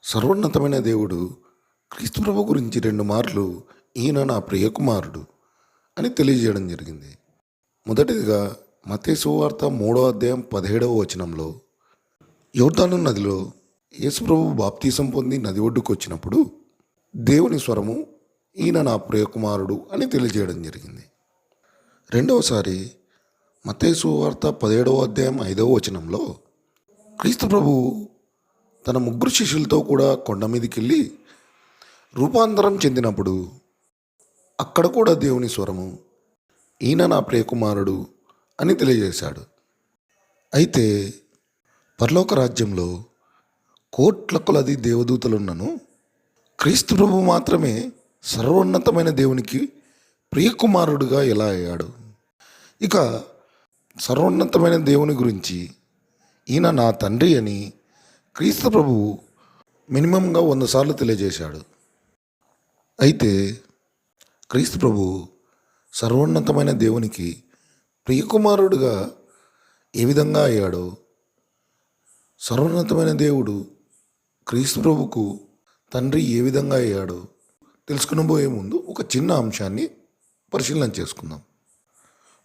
సర్వోన్నతమైన దేవుడు క్రీస్తు ప్రభు గురించి 2 మార్లు ఈయన నా ప్రియ కుమారుడు అని తెలియజేయడం జరిగింది. మొదటిదిగా మత్తయి సువార్త 3వ అధ్యాయం 17వ వచనంలో యోర్దాను నదిలో యేసుప్రభు బాప్తీసం పొంది నది ఒడ్డుకు వచ్చినప్పుడు దేవుని స్వరము ఈయన నా ప్రియ కుమారుడు అని తెలియజేయడం జరిగింది. రెండవసారి మత్తయి సువార్త 17వ అధ్యాయం 5వ వచనంలో క్రీస్తు ప్రభు తన 3 శిష్యులతో కూడా కొండ మీదకి వెళ్ళి రూపాంతరం చెందినప్పుడు అక్కడ కూడా దేవుని స్వరము ఈయన నా ప్రియకుమారుడు అని తెలియజేశాడు. అయితే పరలోక రాజ్యంలో కోట్ల కొలది దేవదూతలున్నను క్రీస్తు ప్రభు మాత్రమే సర్వోన్నతమైన దేవునికి ప్రియకుమారుడుగా ఎలా అయ్యాడు? ఇక సర్వోన్నతమైన దేవుని గురించి ఈయన నా తండ్రి అని క్రీస్తు ప్రభువు మినిమంగా 100 సార్లు తెలియజేశాడు. అయితే క్రీస్తు ప్రభు సర్వోన్నతమైన దేవునికి ప్రియకుమారుడుగా ఏ విధంగా అయ్యాడో, సర్వోన్నతమైన దేవుడు క్రీస్తు ప్రభుకు తండ్రి ఏ విధంగా అయ్యాడో తెలుసుకునబోయే ముందు ఒక చిన్న అంశాన్ని పరిశీలన చేసుకుందాం.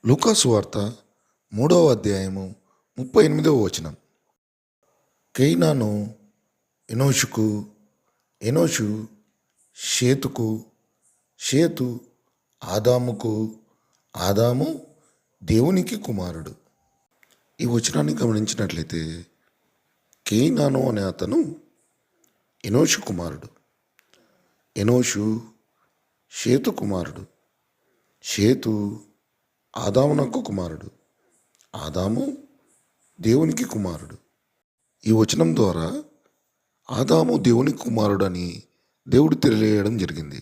లూకా సువార్త 3వ అధ్యాయము 38వ వచనం. కేయినాను ఎనోషుకు, ఎనోషు షేతుకు, షేతు ఆదాముకు, ఆదాము దేవునికి కుమారుడు. ఈ వచనాన్ని గమనించినట్లయితే కేయినాను అనే అతను ఎనోషు కుమారుడు, ఎనోషు షేతు కుమారుడు, షేతు ఆదామునకు కుమారుడు, ఆదాము దేవునికి కుమారుడు. ఈ వచనం ద్వారా ఆదాము దేవుని కుమారుడు అని దేవుడు తెలియజేయడం జరిగింది.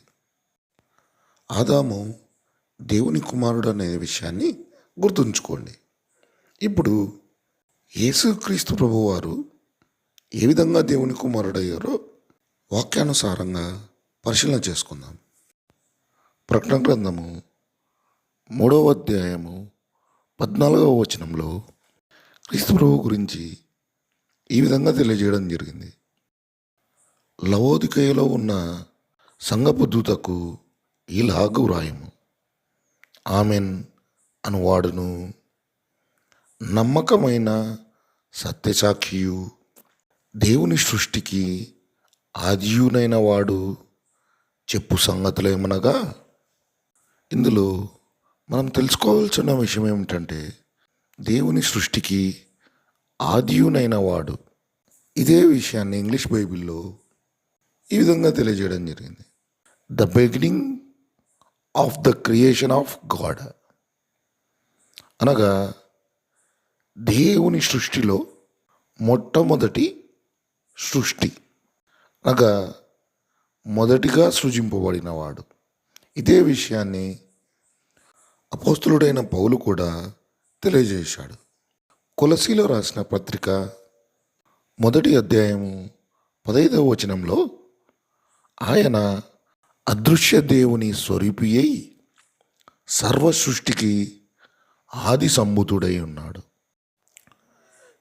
ఆదాము దేవుని కుమారుడు అనే విషయాన్ని గుర్తుంచుకోండి. ఇప్పుడు యేసుక్రీస్తు ప్రభువారు ఏ విధంగా దేవుని కుమారుడయ్యారో వాక్యానుసారంగా పరిశీలన చేసుకుందాం. ప్రకటన గ్రంథము 3వ అధ్యాయము 14వ వచనంలో క్రీస్తు ప్రభు గురించి ఈ విధంగా తెలియజేయడం జరిగింది. లవోదికయలో ఉన్న సంఘపు దూతకు ఇలాగు వ్రాయము, ఆమెన్ అనువాడును, నమ్మకమైన సత్యసాక్షియు, దేవుని సృష్టికి ఆదియునైన వాడు చెప్పు సంగతులేమనగా. ఇందులో మనం తెలుసుకోవాల్సిన విషయం ఏమిటంటే, దేవుని సృష్టికి ఆదియునైన వాడు. ఇదే విషయాన్ని ఇంగ్లీష్ బైబిల్లో ఈ విధంగా తెలియజేయడం జరిగింది. The beginning of the creation of God, అనగా దేవుని సృష్టిలో మొట్టమొదటి సృష్టి, అనగా మొదటిగా సృజింపబడినవాడు. ఇదే విషయాన్ని అపోస్తులుడైన పౌలు కూడా తెలియజేశాడు. కొలసీలో రాసిన పత్రిక 1వ అధ్యాయము 15వ వచనంలో ఆయన అదృశ్య దేవుని స్వరూపి అయి సర్వ సృష్టికి ఆది సంభూతుడై ఉన్నాడు.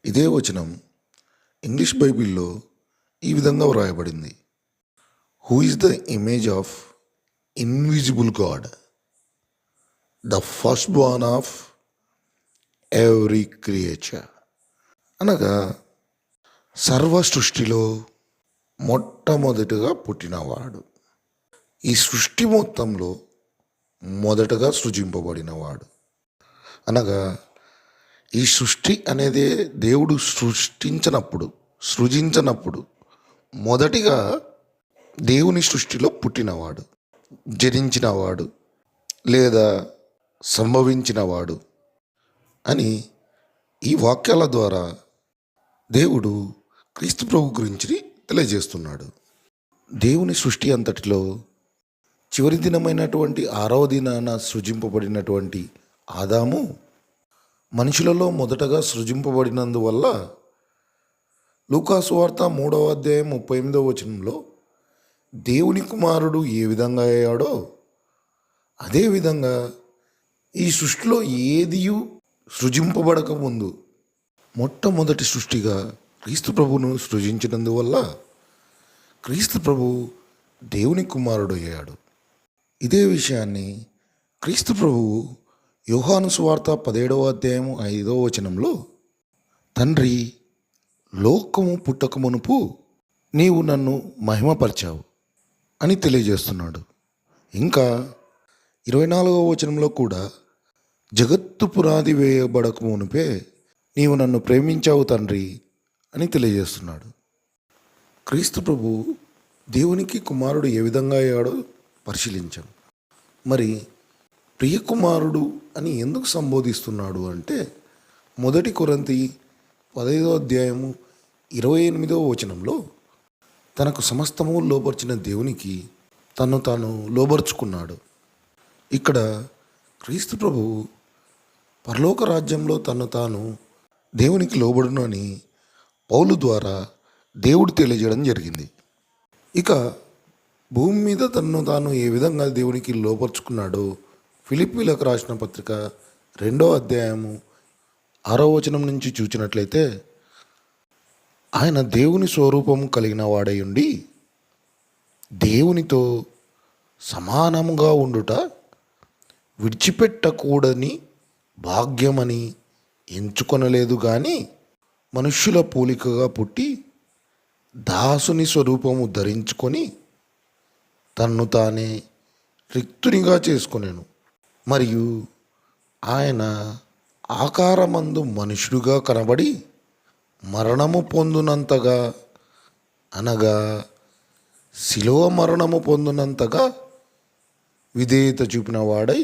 ఇదే వచనం ఇంగ్లీష్ బైబిల్లో ఈ విధంగా వ్రాయబడింది. Who is the image of invisible God, the first Born of every creature, అనగా సర్వ సృష్టిలో మొట్టమొదటిగా పుట్టినవాడు, ఈ సృష్టి మొత్తంలో మొదటగా సృజింపబడినవాడు. అనగా ఈ సృష్టి అనేది దేవుడు సృజించినప్పుడు మొదటిగా దేవుని సృష్టిలో పుట్టినవాడు, జనించినవాడు లేదా సంభవించినవాడు అని ఈ వాక్యాల ద్వారా దేవుడు క్రీస్తు ప్రభు గురించి తెలియజేస్తున్నాడు. దేవుని సృష్టి అంతటిలో చివరి దినమైనటువంటి 6వ దినాన సృజింపబడినటువంటి ఆదాము మనుషులలో మొదటగా సృజింపబడినందువల్ల లూకా సువార్త 3వ అధ్యాయం 38వ వచనంలో దేవుని కుమారుడు ఏ విధంగా అయ్యాడో అదేవిధంగా ఈ సృష్టిలో ఏదియు సృజింపబడక ముందు మొట్టమొదటి సృష్టిగా క్రీస్తు ప్రభువును సృజించినందువల్ల క్రీస్తు ప్రభు దేవుని కుమారుడు అయ్యాడు. ఇదే విషయాన్ని క్రీస్తు ప్రభువు యోహాను సువార్త 17వ అధ్యాయం 5వ వచనంలో, తండ్రి, లోకము పుట్టక మునుపు నీవు నన్ను మహిమపరిచావు అని తెలియజేస్తున్నాడు. ఇంకా 24వ వచనంలో కూడా, జగత్తు పునాది వేయబడక మునిపే నీవు నన్ను ప్రేమించావు తండ్రి అని తెలియజేస్తున్నాడు. క్రీస్తు ప్రభు దేవునికి కుమారుడు ఏ విధంగా అయ్యాడో పరిశీలించాం. మరి ప్రియ కుమారుడు అని ఎందుకు సంబోధిస్తున్నాడు అంటే, 1 కొరింథీ 15వ అధ్యాయము 28వ వచనంలో, తనకు సమస్తము లోబర్చిన దేవునికి తను తాను లోబర్చుకున్నాడు. ఇక్కడ క్రీస్తు ప్రభు పరలోక రాజ్యంలో తను తాను దేవునికి లోబడును అని పౌలు ద్వారా దేవుడు తెలియజేయడం జరిగింది. ఇక భూమి మీద తను తాను ఏ విధంగా దేవునికి లోపరుచుకున్నాడో ఫిలిప్పీలకు రాసిన పత్రిక 2వ అధ్యాయము 6వ వచనం నుంచి చూచినట్లయితే, ఆయన దేవుని స్వరూపము కలిగిన వాడై ఉండి దేవునితో సమానముగా ఉండుట విడిచిపెట్టకూడని భాగ్యమని ఎంచుకొనలేదు కానీ, మనుష్యుల పోలికగా పుట్టి దాసుని స్వరూపము ధరించుకొని తన్ను తానే రిక్తునిగా చేసుకొనెను. మరియు ఆయన ఆకారమందు మనుషుడుగా కనబడి మరణము పొందునంతగా, అనగా శిలువ మరణము పొందునంతగా విధేయత చూపిన వాడై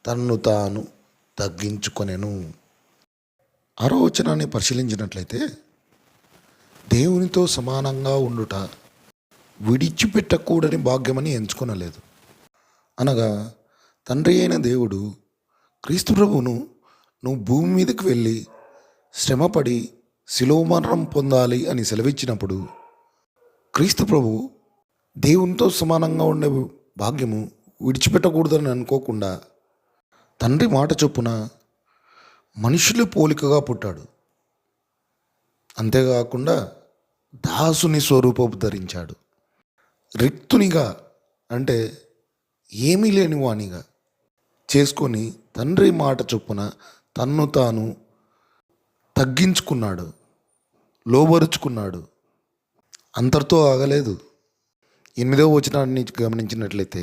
తన్ను తాను తగ్గించుకొనెను. 6వ వచనాన్ని పరిశీలించినట్లయితే, దేవునితో సమానంగా ఉండుట విడిచిపెట్టకూడని భాగ్యమని ఎంచుకొనలేదు. అనగా తండ్రి అయిన దేవుడు క్రీస్తు ప్రభువును నువ్వు భూమి మీదకి వెళ్ళి శ్రమపడి శిలువ మరణం పొందాలి అని సెలవిచ్చినప్పుడు, క్రీస్తు ప్రభు దేవునితో సమానంగా ఉండే భాగ్యము విడిచిపెట్టకూడదని అనుకోకుండా తండ్రి మాట చొప్పున మనుషుల పోలికగా పుట్టాడు. అంతేకాకుండా దాసుని స్వరూపము ధరించాడు. రిక్తునిగా అంటే ఏమీ లేని వానిగా చేసుకొని తండ్రి మాట చొప్పున తన్ను తాను తగ్గించుకున్నాడు, లోబరుచుకున్నాడు. అంతటితో ఆగలేదు. 8వ వచనాన్ని గమనించినట్లయితే,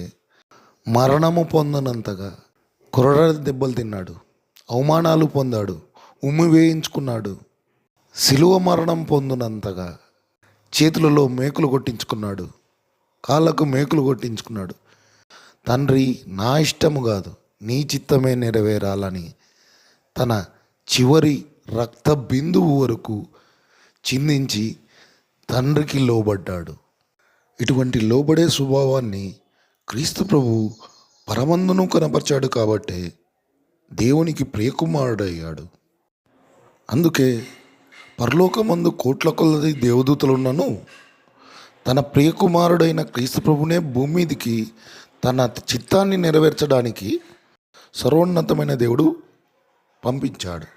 మరణము పొందనంతగా కొరడ దెబ్బలు తిన్నాడు, అవమానాలు పొందాడు, ఉమ్మి వేయించుకున్నాడు, శిలువ మరణం పొందినంతగా చేతులలో మేకులు కొట్టించుకున్నాడు, కాళ్ళకు మేకులు కొట్టించుకున్నాడు. తండ్రి, నా ఇష్టము కాదు నీ చిత్తమే నెరవేరాలని తన చివరి రక్త బిందువు వరకు చిందించి తండ్రికి లోబడ్డాడు. ఇటువంటి లోబడే స్వభావాన్ని క్రీస్తు ప్రభు పరమందును కనపరిచాడు కాబట్టే దేవునికి ప్రియకుమారుడయ్యాడు. అందుకే పరలోకమందు కోట్ల కొలది దేవదూతలున్నను తన ప్రియకుమారుడైన క్రీస్తు ప్రభునే భూమి మీదికి తన చిత్తాన్ని నెరవేర్చడానికి సర్వోన్నతమైన దేవుడు పంపించాడు.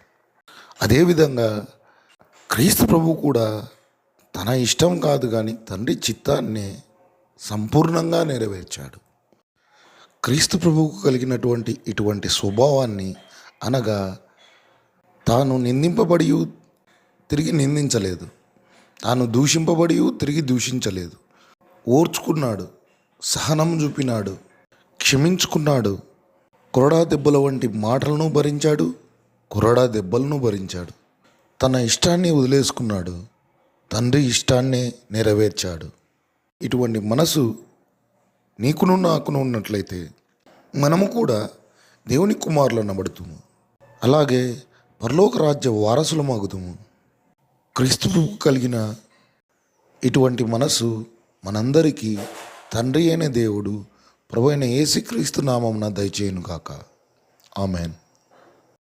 అదేవిధంగా క్రీస్తు ప్రభు కూడా తన ఇష్టం కాదు కానీ తండ్రి చిత్తాన్ని సంపూర్ణంగా నెరవేర్చాడు. క్రీస్తు ప్రభువుకు కలిగినటువంటి ఇటువంటి స్వభావాన్ని, అనగా తాను నిందింపబడి తిరిగి నిందించలేదు, తాను దూషింపబడి తిరిగి దూషించలేదు, ఓర్చుకున్నాడు, సహనం చూపినాడు, క్షమించుకున్నాడు, కొరడా దెబ్బల వంటి మాటలను భరించాడు, కొరడా దెబ్బలను భరించాడు. తన ఇష్టాన్ని వదిలేసుకున్నాడు, తండ్రి ఇష్టాన్నే నెరవేర్చాడు. ఇటువంటి మనసు నీకును నాకును ఉన్నట్లయితే మనము కూడా దేవుని కుమారులు అనబడుతుము. అలాగే పరలోక రాజ్య వారసులమగుదుము. క్రీస్తుకు కలిగిన ఇటువంటి మనసు మనందరికీ తండ్రి అయిన దేవుడు ప్రభు అయిన యేసుక్రీస్తు నామమున దయచేయును గాక. ఆమెన్.